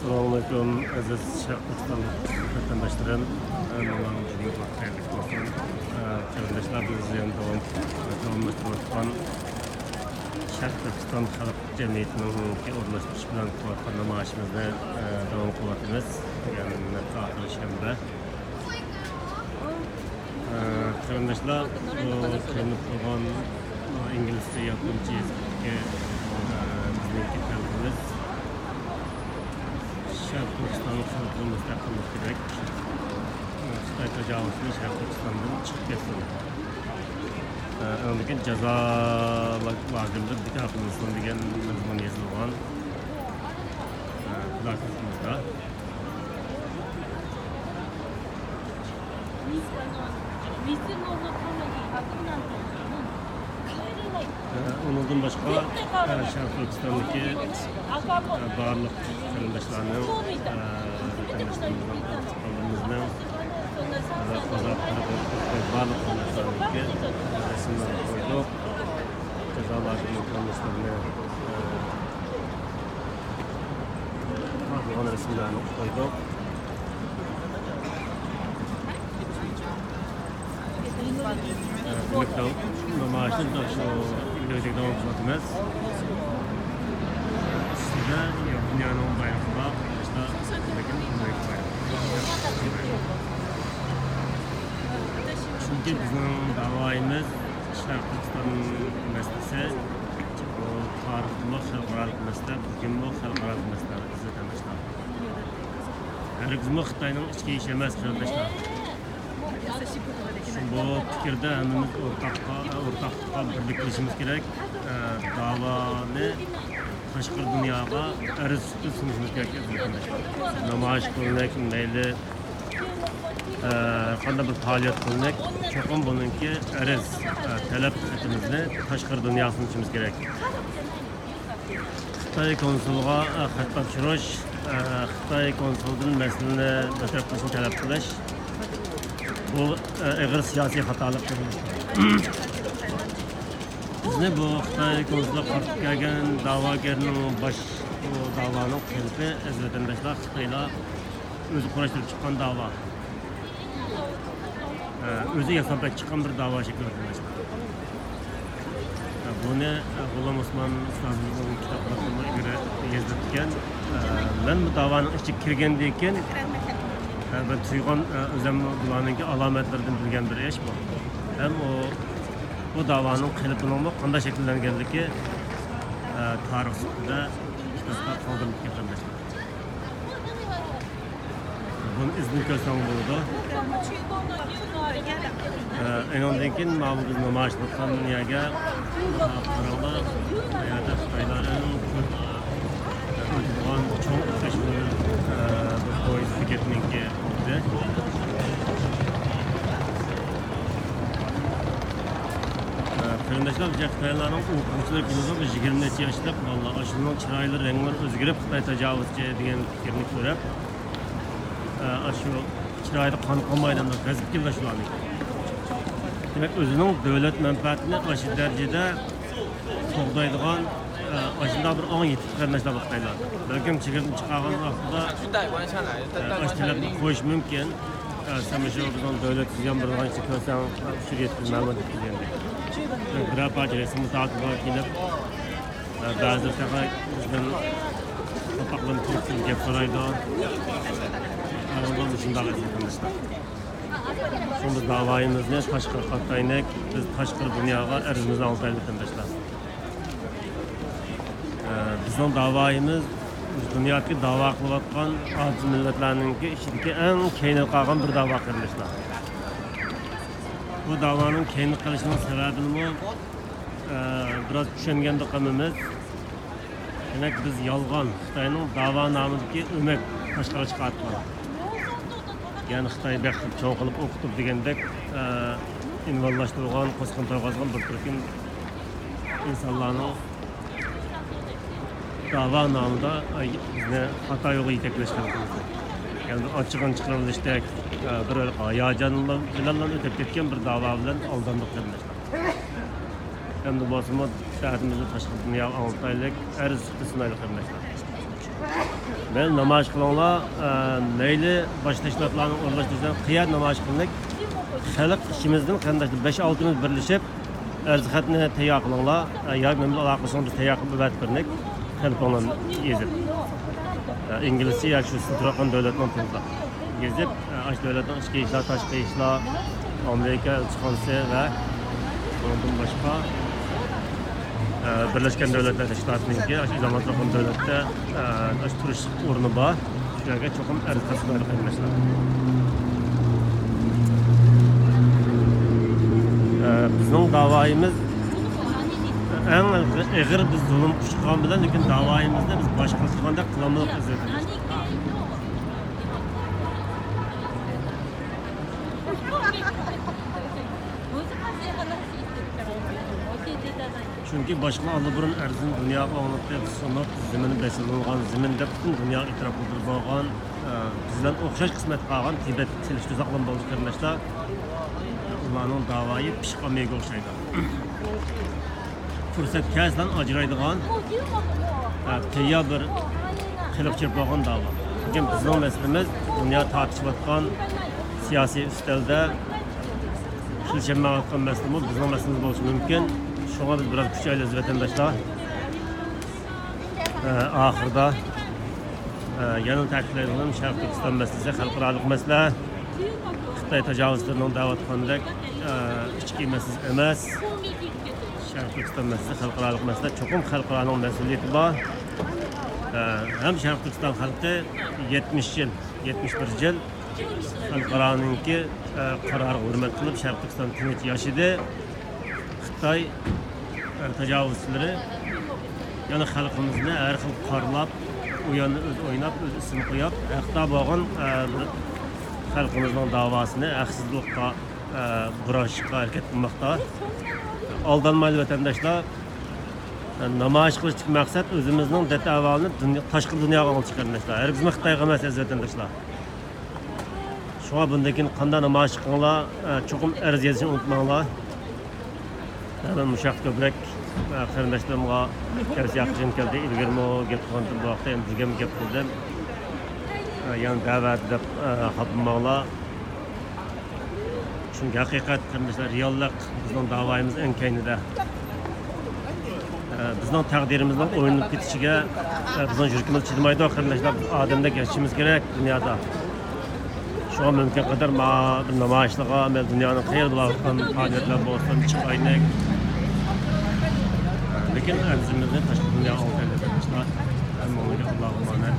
Assalamualaikum aziz Sharq Turkiston vatandoshlarım. Mening xizmat xayrli bo'lsin. Qarindoshlar biz endi davomlashtirayotgan Sharq Turkiston xalq jamiyatining o'rnatishish bilan qilayotgan namoyishimizni davom qilyapmiz. Ya'ni oxirgi shanba. Qarindoshlar qilinib turgan inglizcha yaponcha yozishga bizning talabimiz Sharq Turkiston xalqi mustaqillik kerak. Xitoy tajovuzini Sharq Turkistondan chiqib ketsin. Lekin jazo lagerida bekor qilinsin degan mazmun yozilgan plansiyamizda. Ondan başqa Sharq Turkistondagi barliq qarindoshlarning barliq qarindoshlarga rasmlar qo'ydik. Jazolarni rasmlarni qo'ydik. Namoyishni shu videoda davom qilyapmiz. Sizda dunyoning bayrog'iga chunki bizning da'voyimiz Sharq Turkiston masalasi bu tarixli xalqaro masala, bugungi xalqaro masala izlatilmoqda. Hargizmi Xitoyning ichki ishi emas qarindoshlar. Bu fikrda hammamiz o'rtoqlikqa birlashishimiz kerak. Davoni tashqi dunyoga arz sunishimiz kerak. Namoyish qilmak, mayli qanday bir faoliyat qilmak, cho'qim buningki arz talab etimizni tashqi dunyoga sunishimiz kerak. Xitoy konsulga xat topshirish, Xitoy konsuldan masalani bartaraf qilishni talab qilish bu ağır siyasi hatalık bizni bu Xitoy konsulga qarshi kelgan da'vogarning bu da'voning qilpi vatandoshlar Xitoylar o'zi kurashtirib chiqqan da'vo. O'zi yasab chiqqan bir da'vo shakllantirdi. Buni G'ulom Usmon Usmonning kitoblarida göre yozilgan. Men bu da'voning ichiga kirgandan keyin ben tuygan özüm bulanınki alametlerden bilgen bir iş bu. Hem bu davanın kılıbının mı kanda şekillengenliki tarih sütüde kitaplar kaldırılıp getirmişler. Bunun izni kösen buldu. En ondaki mağlubuz namaşlıktan niyage paralı hayata Xitayların öldürülen çok teşvir poyuz fikretmenki oldu. Qarindoshlar, Xitoylarning o'quvchilar kunida 20 necha yoshlar vallahi ashundan chiroyli ranglar o'zgarib Xitoy tajovuzchi degan fikrni ko'rib, shu chiroyli qon maydonida gazib kelishlarni. Demak, o'zining davlat manfaatini shu darajada qo'g'daydigan aslında bir an yetib qarindoshlar Xitoylar. Balkim chegirni chiqargan vaqtida ashtalarni qo'yish mumkin. Sen şu bizning davlat tuzgan bir qancha ko'rsam shu yetib ma'lumot bergandek. Bir parcha rasmni ta'qibga kelib, ba'zi faqat bizning topaqlarni turib gap so'raydi. Ondan shunday qarindoshlar. Şimdi davoyimizni tashqi Xitoyning biz tashqi dunyoga arzimizni oltaylik qarindoshlar. Bizning davoyimiz dünyadagi davo qilayotgan ojiz millatlarningki ichidagi eng keyni qolgan bir davo qarindoshlar. Bu davoning keyni qilishining sababini biroz tushunganda qilamiz. Demak, biz yolg'on Xitoyning davo nomidagi o'mak tashqari chiqartgan. Ya'ni Xitoy baxtib cho'ng qilib o'qitib degandek invalidlashtirgan, qo'sqin to'g'azgan bir turkum insonlarning dava namında bizni hata yolu yeteklashgan. Yani açıqdan chiqarilishdek bir hayajon bilan o'tib ketgan bir davo bilan aldandik qarindoshlar. Endi bosimi dardimizni tashqi dunyoga oltaylik arz qilsinaylik qarindoshlar. Ben namoyish qilinglar, mayli boshqa tashkilotlarning o'rlashtirishdan qiyat namoyish qildik. Xalq ishimizdan qandaydir 5-6 birlashib arzihatni tayyor qilinglar. Yoki men aloqasini biz tayyor qilib berdik. Telefonlarni yezib. İngilizce yoki shu Turkman davlatning tilida yezib, ash davlatning ichki ishlar, tashqi ishlar, Amerika elchixonasi va bundan boshqa Birleşken Devletler Teşkilatı'nınki zaman Turkman devlette turish o'rni bor. Shularga cho'qim arziqasini qilmoqchilar. Bizning da'voyimiz eng ig'ir biz zulm qilgan bilan, lekin da'voyimizda biz boshqa qilganda qilamiz izlaymiz. Çünkü başka Allah'ın erzin dünya anlatıp sanat zemini besilgan zeminde bütün dünya itiraf edilgan bizden okşaş kısmet kalan Tibet selişki zaklan buldu kardeşler. Onların davayı pişkamaya okşaydı. Fırsat kezden acıraydıgan teyya bir kılıp çırpılan dava. Bugün bizim meselemiz dünya tartışıp atkan siyasi üstelde şilşenme atkan meselemiz bizim meselemiz olsun mümkün. Şuna biz biraz küçüğüyle vatandaşlar. Ahırda yanıl takdirlerinin Şarkı Türkistan meselesi, halkaralık mesele, Xitay tecavüzlerinin davet kandek içki meselesi emas. Şarkı Türkistan meselesi, halkaralık mesele, çokum halkaralık mesuliyeti var. Hem Şarkı Türkistan halkı 70 yıl, 71 yıl halkaranınki kararı hürmet kılıp Şarkı Türkistan tinç yaşadı. Xitay tecavüzçileri yani halkımızı her xil qarlab, o yanı öz oynab, öz isim qo'yib, haqda bo'lgan xalqimizning davosini haqsizlikqa burashga harakat qilmoqda. Aldanmayli vatandaşlar, namoyish qilishlik maqsad o'zimizning da'volarni tashqi dunyoga olib chiqarishlar. Hargizmi Xitoyga emas vatandaşlar. Shunga bundan keyin qanday namoyish qilinglar, cho'qim arz yozishni unutmanglar. Ben müşahit köprek kardeşlerimle kersi yakışım geldi. İlgirme gep kontum bu hafta bizge mi gep kıldım. Yani davet edip hapımağla. Çünkü hakikat kardeşler reallik bizden davayımız en keynide. Bizden takdirimizden oyunlup bitişige bizden jürkimiz çizmaydı kardeşler. Ademde geçişimiz gerek dünyada. Şu an mümkün kadar bir namayişliğe, dünyanın hayır bulan faaliyetler olsun, çıkaynak. Lakin erzimizde taşkı dünya altı arkadaşlar. Hem onu Allah'a emanet.